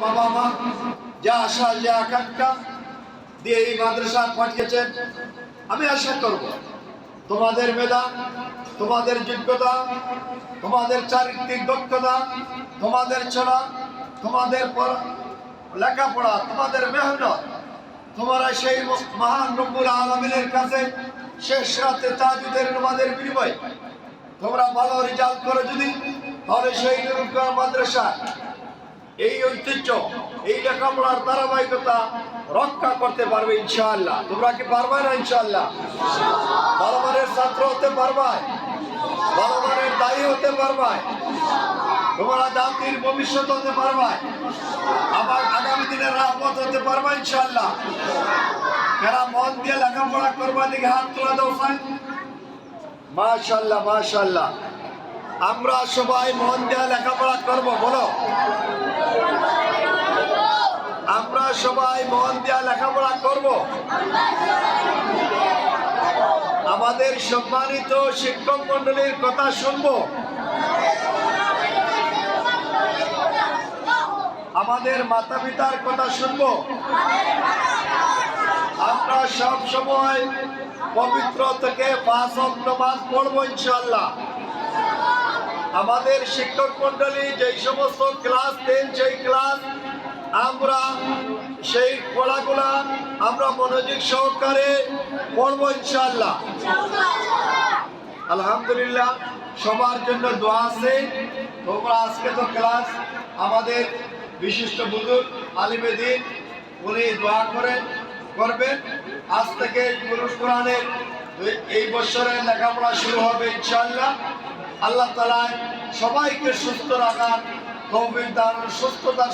বাবা মা যা আশা যা আকাঙ্ক্ষা দিয়ে এই মাদ্রাসা পাঠিয়েছেন, আমি আশা করব তোমাদের মেধা, তোমাদের যোগ্যতা, তোমাদের চারিত্রিক দক্ষতা, তোমাদের চলা, তোমাদের লেখাপড়া, তোমাদের মেহনত, তোমরা সেই মহান রব্বুল আলামিনের কাছে শেষ রাতে তাহাজ্জুদের নামাজের বিনিময়ে তোমরা ভালো রেজাল্ট করে যদি, তাহলে সেই নুরুল মাদ্রাসা এই ঐতিহ্য, এই লেখাপড়ার ধারাবাহিকতা রক্ষা করতে পারবে ইনশাআল্লাহ। তোমরা কি পারবে না ইনশাআল্লাহ? ভালো মানের ছাত্র হতে পারবে, ভালো মানের দায়ী হতে পারবে, তোমরা জাতির ভবিষ্যৎ হতে পারবে, আবার আগামী দিনের রাহমত হতে পারবে ইনশাআল্লাহ। যারা মন দিয়ে লেখাপড়া করবা দিকে হাত তোলা দাও। মাশাআল্লাহ মাশাআল্লাহ। আমরা সবাই মন দিয়ে লেখাপড়া করব, বলো আমরা সবাই মন দিয়ে লেখাপড়া করব। আমাদের সম্মানিত শিক্ষক মন্ডলীর কথা শুনবো, আমাদের মাতা পিতার কথা শুনবো। আমরা সব সময় পবিত্র থেকে 5 ওয়াক্ত নামাজ পড়বো ইনশাআল্লাহ। আমাদের শিক্ষক মন্ডলী যেই সমস্ত ক্লাস দেন, সেই ক্লাস আমরা সেই পড়াগুলা আমরা মনোযোগ সহকারে পড়বো ইনশাআল্লাহ। আলহামদুলিল্লাহ, সবার জন্য দোয়া আছে। তোমরা আজকে তো ক্লাস আমাদের বিশিষ্ট বুজুর্গ আলিমে দ্বীন উনি দোয়া করবেন। আজ থেকে কোরআনের এই বছরের লেখাপড়া শুরু হবে ইনশাআল্লাহ। আল্লাহ তাআলা সবাইকে সুস্থ রাখার তৌফিক দান, সুস্থতার